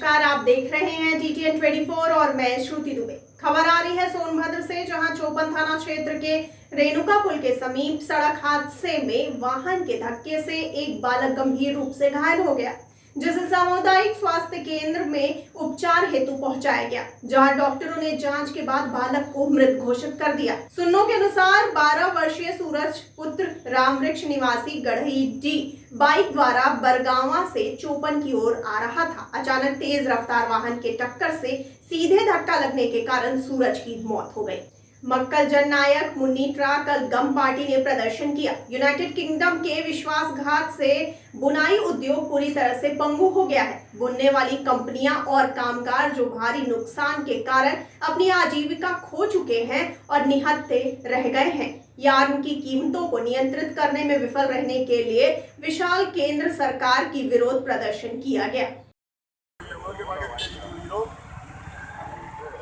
नमस्कार, आप देख रहे हैं DTN 24 और मैं श्रुति दुबे। खबर आ रही है सोनभद्र से, जहां चौपन थाना क्षेत्र के रेणुका पुल के समीप सड़क हादसे में वाहन के धक्के से एक बालक गंभीर रूप से घायल हो गया, जिसे सामुदायिक स्वास्थ्य केंद्र में उपचार हेतु पहुंचाया गया, जहां डॉक्टरों ने जांच के बाद बालक को मृत घोषित कर दिया। सुन्नों के अनुसार 12 वर्षीय सूरज पुत्र रामवृक्ष निवासी गढ़ई डी बाइक द्वारा बरगावा से चौपन की ओर आ रहा था। अचानक तेज रफ्तार वाहन के टक्कर से सीधे धक्का लगने के कारण सूरज की मौत हो गई। मक्कल जननायक मुन्नीट्रा कल गम पार्टी ने प्रदर्शन किया। यूनाइटेड किंगडम के विश्वासघात से बुनाई उद्योग पूरी तरह से पंगु हो गया है। बुनने वाली कंपनियां और कामगार जो भारी नुकसान के कारण अपनी आजीविका खो चुके हैं और निहत्थे रह गए हैं। यार्न की कीमतों को नियंत्रित करने में विफल रहने के लिए विशाल केंद्र सरकार की विरोध प्रदर्शन किया गया।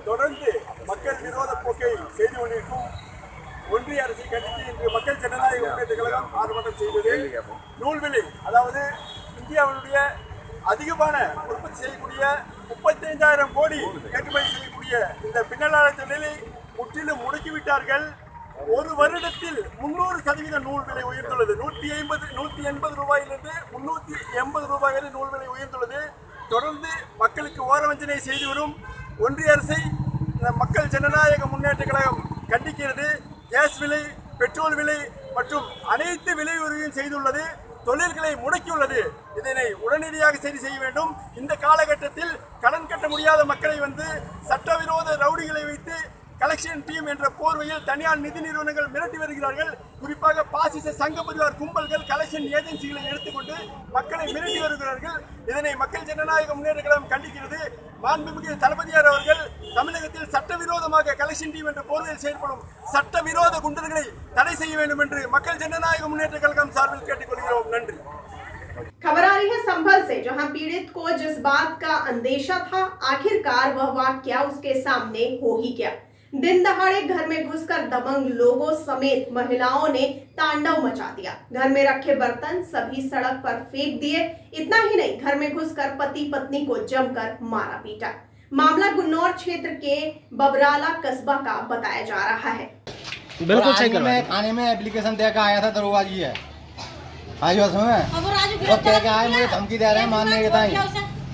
தொடர்ந்து மக்கள் விரோத போக்கை செய்து கொண்டிருக்கும் ஒன்றிய அரசை கண்டித்து இன்று மக்கள் ஜனநாயக முன்னேற்ற கழகம் ஆர்ப்பாட்டம் செய்தது. நூல்விலை, அதாவது இந்தியாவினுடைய அதிகமான உற்பத்தி செய்யக்கூடிய 35,000 கோடி ஏற்றுமதி செய்யக்கூடிய இந்த பின்னலாடை தொழிலை முற்றிலும் முடக்கிவிட்டார்கள். ஒரு வருடத்தில் 300% நூல் விலை உயர்ந்துள்ளது. 180 ரூபாயிலிருந்து 380 ரூபாய் வரை நூல் விலை உயர்ந்துள்ளது. தொடர்ந்து மக்களுக்கு ஓரவஞ்சனை செய்து வரும் ஒன்றிய அரசை மக்கள் ஜனநாயக முன்னேற்ற கழகம் கண்டிக்கிறது. கேஸ் விலை, பெட்ரோல் விலை மற்றும் அனைத்து விலை உயர்வையும் செய்துள்ளது. தொழில்களை முடக்கியுள்ளது. இதனை உடனடியாக சரி செய்ய வேண்டும். இந்த காலகட்டத்தில் கடன் கட்ட முடியாத மக்களை சட்டவிரோத ரவுடிகளை வைத்து கலெக்ஷன் டீம் என்ற போர்வையில் தனியார் நிதி நிறுவனங்கள் மிரட்டி வருகிறார்கள். குறிப்பாக பாசிச சங்க பரிவார் கும்பல்கள் கலெக்ஷன் ஏஜென்சிகளை எடுத்துக்கொண்டு மக்களை மிரட்டி வருகிறார்கள். இதனை மக்கள் ஜனநாயக முன்னேற்ற கழகம் கண்டிக்கிறது. மாண்புமிகு தளபதியார் அவர்கள் தமிழகத்தில் சட்டவிரோதமாக கலெக்ஷன் டீம் என்ற போர்வையில் செயல்படும் சட்டவிரோத குண்டர்களை தடை செய்ய வேண்டும் என்று மக்கள் ஜனநாயக முன்னேற்ற கழகம் சார்பில் கேட்டுக்கொள்கிறோம். நன்றி। खबर आ रही है संभल से, जहां पीड़ित को जिस बात का अंदेशा था, आखिरकार वह वाकया उसके सामने हो ही गया। दिन दहाड़े घर में घुसकर दबंग लोगों समेत महिलाओं ने तांडव मचा दिया। घर में रखे बर्तन सभी सड़क पर फेंक दिए। इतना ही नहीं, घर में घुसकर पति पत्नी को जमकर मारा पीटा। मामला गुन्नौर क्षेत्र के बबराला कस्बा का बताया जा रहा है। बिल्कुल सही करवा। मैं थाने में एप्लीकेशन देकर आया था, दरोगा जी है आज वो कह के आए, मुझे धमकी दे रहे हैं मारने के ताई,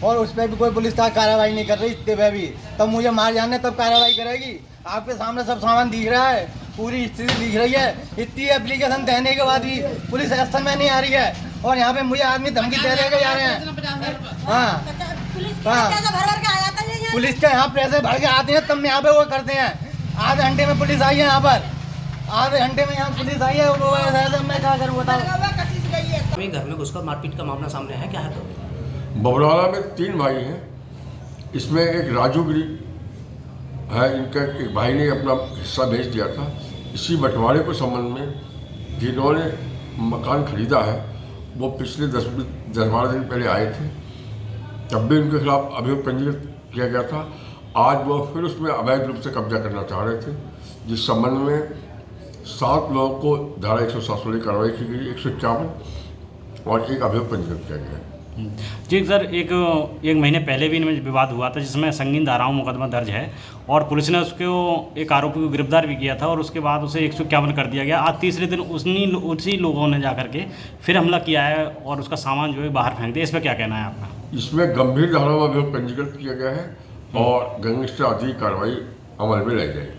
और उस पर भी कोई पुलिस का कार्रवाई नहीं कर रही। इतने पे भी तब मुझे मार जाने तब कार्रवाई करेगी। आपके सामने सब सामान दिख रहा है, पूरी स्थिति दिख रही है। इतनी एप्लीकेशन देने के बाद भी पुलिस एक्शन में नहीं आ रही है, और यहाँ पे मुझे आदमी धमकी दे रहे जा रहे हैं। हाँ, पुलिस के यहाँ पैसे भर के आते हैं, तब यहाँ पे वो करते हैं। आधे घंटे में पुलिस आई है यहाँ पर, आधे घंटे में यहाँ पुलिस आई है। वो मैं क्या करूँ बताओ। घर में घुसकर मारपीट का मामला सामने है, क्या है? तो बबराला में 3 भाई हैं। इसमें एक राजूगिरी है, इनका एक भाई ने अपना हिस्सा बेच दिया था। इसी बंटवारे को संबंध में जिन्होंने मकान खरीदा है वो पिछले 10-12 दिन पहले आए थे, तब भी उनके खिलाफ अभियोग पंजीकृत किया गया था। आज वो फिर उसमें अवैध रूप से कब्जा करना चाह रहे थे, जिस संबंध में 7 लोगों को धारा 107 की कार्रवाई की गई, 151 और एक अभियोग पंजीकृत किया गया है। जी सर, एक महीने पहले भी इनमें विवाद हुआ था, जिसमें संगीन धाराओं मुकदमा दर्ज है, और पुलिस ने उसको एक आरोपी को गिरफ्तार भी किया था, और उसके बाद उसे 151 कर दिया गया। आज तीसरे दिन उसी लोगों ने जाकर के फिर हमला किया है और उसका सामान जो है बाहर फेंक दिया। इस पर क्या कहना है आपका? इसमें गंभीर धाराओं में अभियोग पंजीकृत किया गया है और गैंगस्टर आदि कार्रवाई अमल में लाई जाएगी।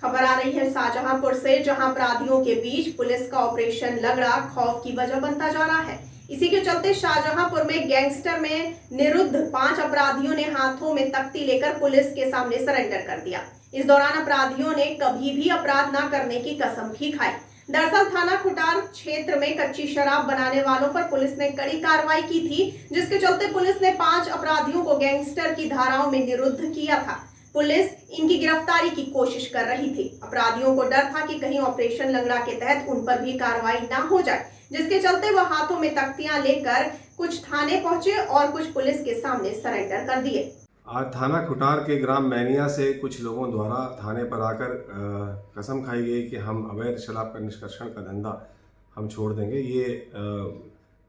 खबर आ रही है शाहजहांपुर से, जहां अपराधियों के बीच पुलिस का ऑपरेशन लगड़ा खौफ की वजह बनता जा रहा है। इसी के चलते शाहजहांपुर में गैंगस्टर में निरुद्ध 5 अपराधियों ने हाथों में तख्ती लेकर पुलिस के सामने सरेंडर कर दिया। इस दौरान अपराधियों ने कभी भी अपराध न करने की कसम भी खाई। दरअसल थाना खुटार क्षेत्र में कच्ची शराब बनाने वालों पर पुलिस ने कड़ी कार्रवाई की थी, जिसके चलते पुलिस ने 5 अपराधियों को गैंगस्टर की धाराओं में निरुद्ध किया था। पुलिस इनकी गिरफ्तारी की कोशिश कर रही थी। अपराधियों को डर था कि कहीं ऑपरेशन लंगड़ा के तहत उन पर भी कार्रवाई ना हो जाए, जिसके चलते वह हाथों में तख्तियां लेकर कुछ थाने पहुंचे और कुछ पुलिस के सामने सरेंडर कर दिए। आज थाना खुटार के ग्राम मैनिया से कुछ लोगों द्वारा थाने पर आकर कसम खाई गई कि हम अवैध शराब का निष्कर्षण का धंधा हम छोड़ देंगे। ये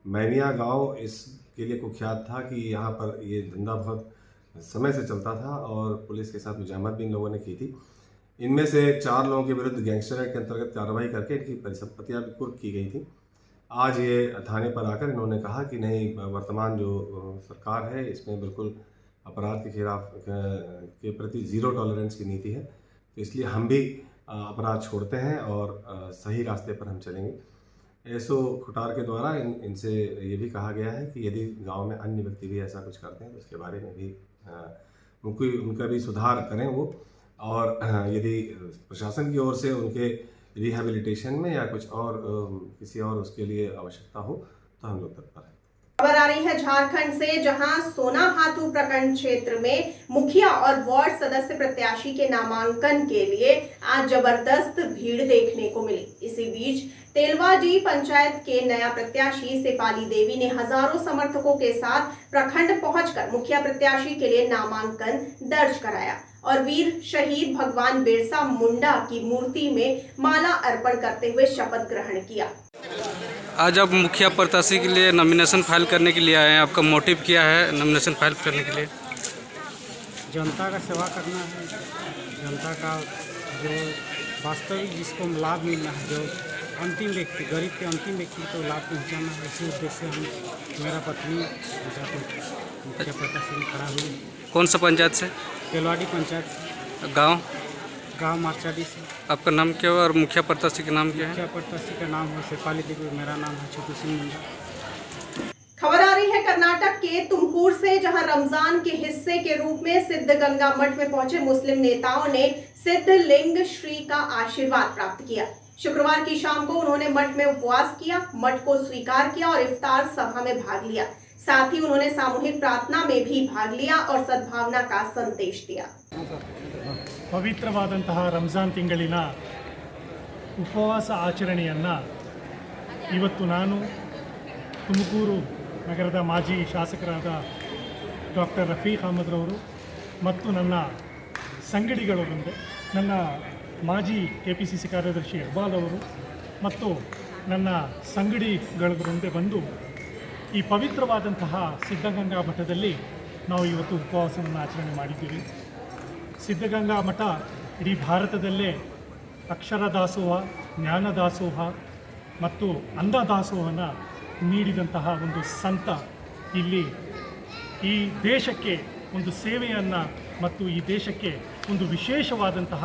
मैनिया गांव इस के लिए कुख्यात था कि यहाँ पर ये धंधा बहुत समय से चलता था और पुलिस के साथ मुजामत भी इन लोगों ने की थी। इनमें से 4 लोगों के विरुद्ध गैंगस्टर एक्ट के अंतर्गत कार्रवाई करके इनकी परिसंपत्तियाँ भी कुर्क की गई थी। आज ये थाने पर आकर इन्होंने कहा कि नहीं, वर्तमान जो सरकार है इसमें बिल्कुल अपराध के खिलाफ के प्रति ज़ीरो टॉलरेंस की नीति है, तो इसलिए हम भी अपराध छोड़ते हैं और सही रास्ते पर हम चलेंगे। एसओ खुटार के द्वारा इनसे ये भी कहा गया है कि यदि गांव में अन्य व्यक्ति भी ऐसा कुछ करते हैं तो उसके बारे में भी उनका भी सुधार करें वो, और यदि प्रशासन की ओर से उनके रिहैबिलिटेशन में या कुछ और किसी और उसके लिए आवश्यकता हो तो हम लोग तत्पर हैं। खबर आ रही है झारखंड से, जहां सोनाभातू प्रखंड क्षेत्र में मुखिया और वार्ड सदस्य प्रत्याशी के नामांकन के लिए आज जबरदस्त भीड़ देखने को मिली। इसी बीच तेलवाडी पंचायत के नया प्रत्याशी सेपाली देवी ने हजारों समर्थकों के साथ प्रखंड पहुंचकर मुखिया प्रत्याशी के लिए नामांकन दर्ज कराया और वीर शहीद भगवान बिरसा मुंडा की मूर्ति में माला अर्पण करते हुए शपथ ग्रहण किया। आज आप मुखिया प्रत्याशी के लिए नॉमिनेशन फाइल करने के लिए आए हैं, आपका मोटिव क्या है नॉमिनेशन फाइल करने के लिए? जनता का सेवा करना है, जनता का जो वास्तविक जिसको लाभ मिलना है, जो अंतिम व्यक्ति, गरीब के अंतिम व्यक्ति को लाभ पहुंचाना है, इसी उद्देश्य से हम मेरा पत्नी मुखिया प्रत्याशी में खड़ा हुई। कौन सा पंचायत से? तेलवाडी पंचायत। गाँव मार्चाडी से। आपका नाम क्या है और मुखिया प्रत्याशी का नाम क्या है? मुखिया प्रत्याशी का नाम है सेपाली देवी, मेरा नाम है छोटू सिंह मुंडा। खबर आ रही है कर्नाटक के तुमकुर से, जहां रमजान के हिस्से के रूप में सिद्धगंगा मठ में पहुंचे मुस्लिम नेताओं ने सिद्धलिंग श्री का आशीर्वाद प्राप्त किया। शुक्रवार की शाम को उन्होंने मठ में उपवास किया, मठ को स्वीकार किया और इफ्तार सभा में भाग लिया। साथ ही उन्होंने सामूहिक प्रार्थना में भी भाग लिया और सद्भावना का संदेश दिया। ಪವಿತ್ರವಾದಂತಹ ರಂಜಾನ್ ತಿಂಗಳಿನ ಉಪವಾಸ ಆಚರಣೆಯನ್ನು ಇವತ್ತು ನಾನು ತುಮಕೂರು ನಗರದ ಮಾಜಿ ಶಾಸಕರಾದ ಡಾಕ್ಟರ್ ರಫೀಕ್ ಅಹಮದ್ ರವರು ಮತ್ತು ನನ್ನ ಸಂಗಡಿಗಳವರಿಂದ ನನ್ನ ಮಾಜಿ KPCC ಕಾರ್ಯದರ್ಶಿ ಇಕ್ಬಾಲ್ ಅವರು ಮತ್ತು ನನ್ನ ಸಂಗಡಿಗಳವರಿಂದ ಬಂದು ಈ ಪವಿತ್ರವಾದಂತಹ ಸಿದ್ಧಗಂಗಾ ಮಠದಲ್ಲಿ ನಾವು ಇವತ್ತು ಉಪವಾಸವನ್ನು ಆಚರಣೆ ಮಾಡಿದ್ದೀವಿ। ಸಿದ್ಧಗಂಗಾ ಮಠ ಇಡೀ ಭಾರತದಲ್ಲೇ ಅಕ್ಷರ ದಾಸೋಹ, ಜ್ಞಾನ ದಾಸೋಹ ಮತ್ತು ಅನ್ನದಾಸೋಹವನ್ನು ನೀಡಿದಂತಹ ಒಂದು ಸಂತ ಇಲ್ಲಿ ಈ ದೇಶಕ್ಕೆ ಒಂದು ಸೇವೆಯನ್ನು ಮತ್ತು ಈ ದೇಶಕ್ಕೆ ಒಂದು ವಿಶೇಷವಾದಂತಹ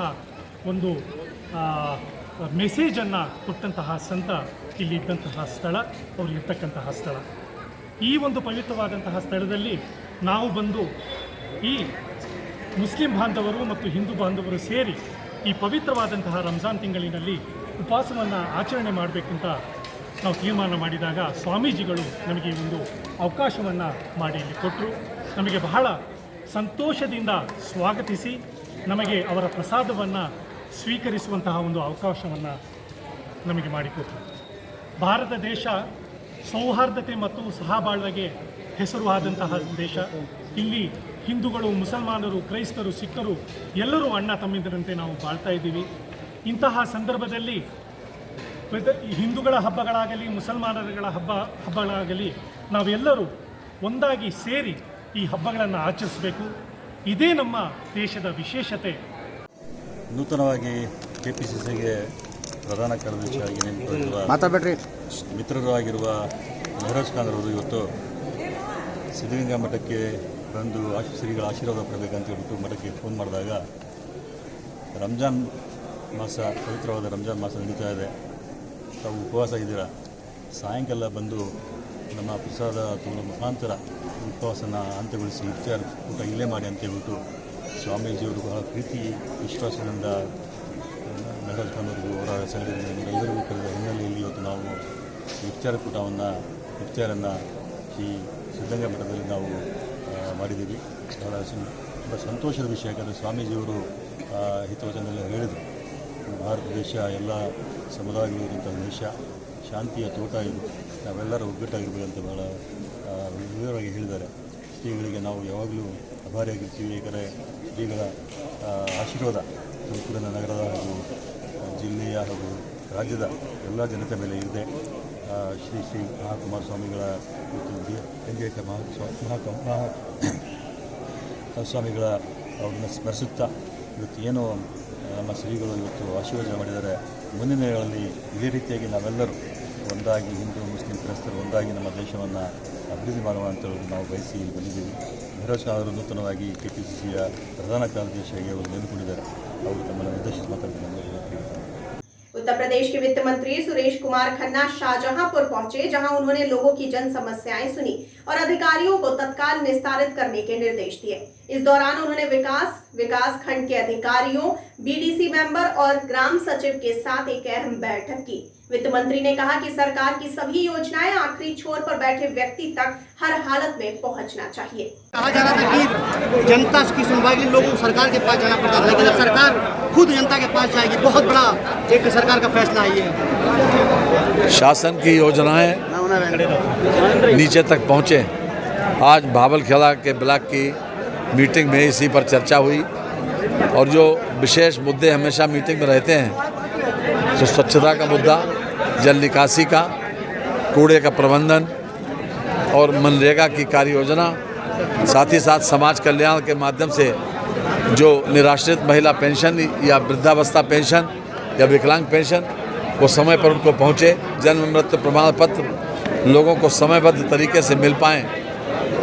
ಒಂದು ಮೆಸೇಜನ್ನು ಕೊಟ್ಟಂತಹ ಸಂತ ಇಲ್ಲಿ ಇದ್ದಂತಹ ಸ್ಥಳ, ಅವರು ಇರ್ತಕ್ಕಂತಹ ಸ್ಥಳ। ಈ ಒಂದು ಪವಿತ್ರವಾದಂತಹ ಸ್ಥಳದಲ್ಲಿ ನಾವು ಬಂದು ಈ ಮುಸ್ಲಿಂ ಬಾಂಧವರು ಮತ್ತು ಹಿಂದೂ ಬಾಂಧವರು ಸೇರಿ ಈ ಪವಿತ್ರವಾದಂತಹ ರಂಜಾನ್ ತಿಂಗಳಿನಲ್ಲಿ ಉಪವಾಸವನ್ನು ಆಚರಣೆ ಮಾಡಬೇಕಂತ ನಾವು ತೀರ್ಮಾನ ಮಾಡಿದಾಗ ಸ್ವಾಮೀಜಿಗಳು ನಮಗೆ ಈ ಒಂದು ಅವಕಾಶವನ್ನು ಮಾಡಿ ಇಲ್ಲಿ ಕೊಟ್ಟರು। ನಮಗೆ ಬಹಳ ಸಂತೋಷದಿಂದ ಸ್ವಾಗತಿಸಿ ನಮಗೆ ಅವರ ಪ್ರಸಾದವನ್ನು ಸ್ವೀಕರಿಸುವಂತಹ ಒಂದು ಅವಕಾಶವನ್ನು ನಮಗೆ ಮಾಡಿಕೊಟ್ಟರು। ಭಾರತ ದೇಶ ಸೌಹಾರ್ದತೆ ಮತ್ತು ಸಹಬಾಳ್ವೆಗೆ ಹೆಸರುವಾದಂತಹ ದೇಶ। ಇಲ್ಲಿ ಹಿಂದೂಗಳು, ಮುಸಲ್ಮಾನರು, ಕ್ರೈಸ್ತರು, ಸಿಖ್ಖರು ಎಲ್ಲರೂ ಅಣ್ಣ ತಮ್ಮಿಂದರಂತೆ ನಾವು ಬಾಳ್ತಾ ಇದ್ದೀವಿ। ಇಂತಹ ಸಂದರ್ಭದಲ್ಲಿ ಹಿಂದೂಗಳ ಹಬ್ಬಗಳಾಗಲಿ ಮುಸಲ್ಮಾನರುಗಳ ಹಬ್ಬಗಳಾಗಲಿ ನಾವೆಲ್ಲರೂ ಒಂದಾಗಿ ಸೇರಿ ಈ ಹಬ್ಬಗಳನ್ನು ಆಚರಿಸಬೇಕು। ಇದೇ ನಮ್ಮ ದೇಶದ ವಿಶೇಷತೆ। ನೂತನವಾಗಿ KPCCಗೆ ಪ್ರಧಾನ ಕಾರ್ಯದರ್ಶಿಯಾಗಿ ನೇಮಕವಾಗಿರುವ ಮಿತ್ರರು ಆಗಿರುವ ಮೆಹರಾಜ್ ಖಾನ್ ಅವರು ಇವತ್ತು ಸಿದ್ಧಗಂಗಾ ಮಠಕ್ಕೆ ಬಂದು ಶ್ರೀಗಳ ಆಶೀರ್ವಾದ ಪಡಬೇಕಂತ ಹೇಳ್ಬಿಟ್ಟು ಮಠಕ್ಕೆ ಫೋನ್ ಮಾಡಿದಾಗ ರಂಜಾನ್ ಮಾಸ, ಪವಿತ್ರವಾದ ರಂಜಾನ್ ಮಾಸ ನಡೀತಾ ಇದೆ, ತಾವು ಉಪವಾಸ ಇದ್ದೀರಾ, ಸಾಯಂಕಾಲ ಬಂದು ನಮ್ಮ ಪ್ರಸಾದ ಅಥವಾ ಮುಖಾಂತರ ಉಪವಾಸನ ಅಂತ್ಯಗೊಳಿಸಿ ಇಫ್ತಾರ್ ಊಟ ಇಲ್ಲೇ ಮಾಡಿ ಅಂತ ಹೇಳ್ಬಿಟ್ಟು ಸ್ವಾಮೀಜಿಯವರು ಬಹಳ ಪ್ರೀತಿ ವಿಶ್ವಾಸದಿಂದ ಮೆಹರಾಜ್ ಖಾನ್ ಅವರಿಗೂ ಅವರ ಸಂಘಟನೆಯಿಂದ ಎಲ್ಲರಿಗೂ ಕರೆದ ಹಿನ್ನೆಲೆಯಲ್ಲಿ ಇವತ್ತು ನಾವು ಇಫ್ತಾರನ್ನು ಈ ಸಿದ್ಧಗಂಗಾ ಮಠದಲ್ಲಿ ನಾವು ಮಾಡಿದ್ದೀವಿ। ಬಹಳ ತುಂಬ ಸಂತೋಷದ ವಿಷಯ, ಯಾಕಂದರೆ ಸ್ವಾಮೀಜಿಯವರು ಹಿತವಚನದಲ್ಲಿ ಹೇಳಿದರು, ಭಾರತ ದೇಶ ಎಲ್ಲ ಸಮುದಾಯಗಳಿರುವಂಥ ದೇಶ, ಶಾಂತಿಯ ತೋಟ ಇದು, ನಾವೆಲ್ಲರೂ ಒಗ್ಗಟ್ಟಾಗಿರ್ಬೇಕು ಅಂತ ಬಹಳ ವಿವರವಾಗಿ ಹೇಳಿದ್ದಾರೆ। ಶ್ರೀಗಳಿಗೆ ನಾವು ಯಾವಾಗಲೂ ಆಭಾರಿಯಾಗಿರ್ತೀವಿ, ಏಕೆಂದರೆ ಶ್ರೀಗಳ ಆಶೀರ್ವಾದ ತುಮಕೂರಿನ ನಗರದ ಹಾಗೂ ಜಿಲ್ಲೆಯ ಹಾಗೂ ರಾಜ್ಯದ ಎಲ್ಲ ಜನತೆ ಮೇಲೆ ಇದೆ। ಶ್ರೀ ಶ್ರೀ ಮಹಾಕುಮಾರ ಸ್ವಾಮಿಗಳ ಗಂಗೇಕ ಸ್ವಾಮಿಗಳ ಅವ್ರನ್ನ ಸ್ಮರಿಸುತ್ತಾ ಇವತ್ತು ಏನು ನಮ್ಮ ಶ್ರೀಗಳು ಇವತ್ತು ಆಶೀರ್ವಾದ ಮಾಡಿದ್ದಾರೆ. ಮುಂದಿನ ದಿನಗಳಲ್ಲಿ ಇದೇ ರೀತಿಯಾಗಿ ನಾವೆಲ್ಲರೂ ಒಂದಾಗಿ ಹಿಂದೂ ಮುಸ್ಲಿಂ ಕ್ರೈಸ್ತರು ಒಂದಾಗಿ ನಮ್ಮ ದೇಶವನ್ನು ಅಭಿವೃದ್ಧಿ ಮಾಡುವ ಅಂತ ಹೇಳಿ ನಾವು ಬಯಸಿ ಬಂದಿದ್ದೀವಿ. ಮೆಹರಾಜ್ ಖಾನ್ ಅವರು ನೂತನವಾಗಿ KPCCಯ ಪ್ರಧಾನ ಕಾರ್ಯದರ್ಶಿಯಾಗಿ ಅವರು ನೇಮಕೊಂಡಿದ್ದಾರೆ. ಅವರು ತಮ್ಮನ್ನು ನಿರ್ದೇಶಿಸಿ ಮಾತಾಡ್ತಾರೆ. उत्तर प्रदेश के वित्त मंत्री सुरेश कुमार खन्ना शाहजहांपुर पहुंचे, जहां उन्होंने लोगों की जन समस्याएं सुनी और अधिकारियों को तत्काल निस्तारित करने के निर्देश दिए। इस दौरान उन्होंने विकास खंड के अधिकारियों, BDC मेंबर और ग्राम सचिव के साथ एक अहम बैठक की। वित्त मंत्री ने कहा कि सरकार की सभी योजनाएं आखिरी छोर पर बैठे व्यक्ति तक हर हालत में पहुंचना चाहिए। कहा जा रहा था कि जनता की सुनवाई के लिए लोगों को सरकार के पास जाना पड़ता था, लेकिन अब सरकार खुद जनता के पास जाएगी। बहुत बड़ा एक सरकार का फैसला है ये। शासन की योजनाएं नीचे तक पहुँचे। आज भावलखेड़ा के ब्लॉक की मीटिंग में इसी पर चर्चा हुई और जो विशेष मुद्दे हमेशा मीटिंग में रहते हैं, तो स्वच्छता का मुद्दा, जल निकासी का, कूड़े का प्रबंधन और मनरेगा की कार्य योजना, साथ ही साथ समाज कल्याण के माध्यम से जो निराश्रित महिला पेंशन या वृद्धावस्था पेंशन या विकलांग पेंशन वो समय पर उनको पहुँचे, जन्म मृत्यु प्रमाण पत्र लोगों को समयबद्ध तरीके से मिल पाएँ।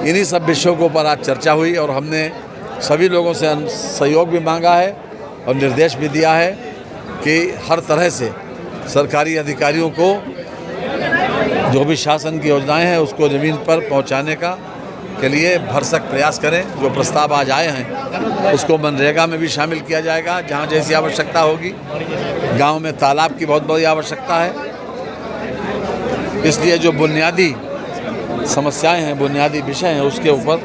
इन्हीं सब विषयों के ऊपर आज चर्चा हुई और हमने सभी लोगों से सहयोग भी मांगा है और निर्देश भी दिया है कि हर तरह से सरकारी अधिकारियों को जो भी शासन की योजनाएं हैं उसको ज़मीन पर पहुंचाने का के लिए भरसक प्रयास करें। जो प्रस्ताव आज आए हैं उसको मनरेगा में भी शामिल किया जाएगा जहां जैसी आवश्यकता होगी। गांव में तालाब की बहुत बड़ी आवश्यकता है, इसलिए जो बुनियादी समस्याएं हैं, बुनियादी विषय हैं, उसके ऊपर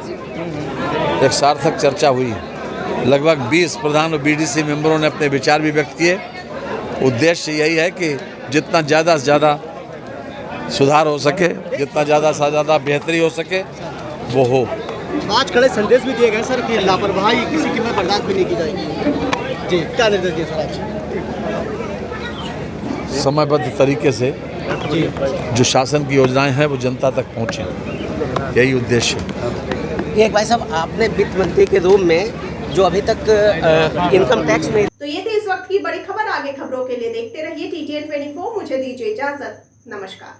एक सार्थक चर्चा हुई है। लगभग 20 प्रधान और BDC मेंबरों ने अपने विचार भी व्यक्त किए। उद्देश्य यही है कि जितना ज़्यादा से ज़्यादा सुधार हो सके, जितना ज़्यादा से ज़्यादा बेहतरी हो सके वो हो। आज कड़े संदेश भी दिए गए सर कि लापरवाही किसी की बर्दाश्त भी नहीं की जाएगी। जी, क्या निर्देश दिए सर आज? समयबद्ध तरीके से जो शासन की योजनाएं हैं वो जनता तक पहुँचें, यही उद्देश्य है। एक भाई साहब, आपने वित्त मंत्री के रूप में जो अभी तक इनकम टैक्स में, तो ये थी इस वक्त की बड़ी खबर। आगे खबरों के लिए देखते रहिए TTN 24। मुझे दीजिए इजाजत। नमस्कार।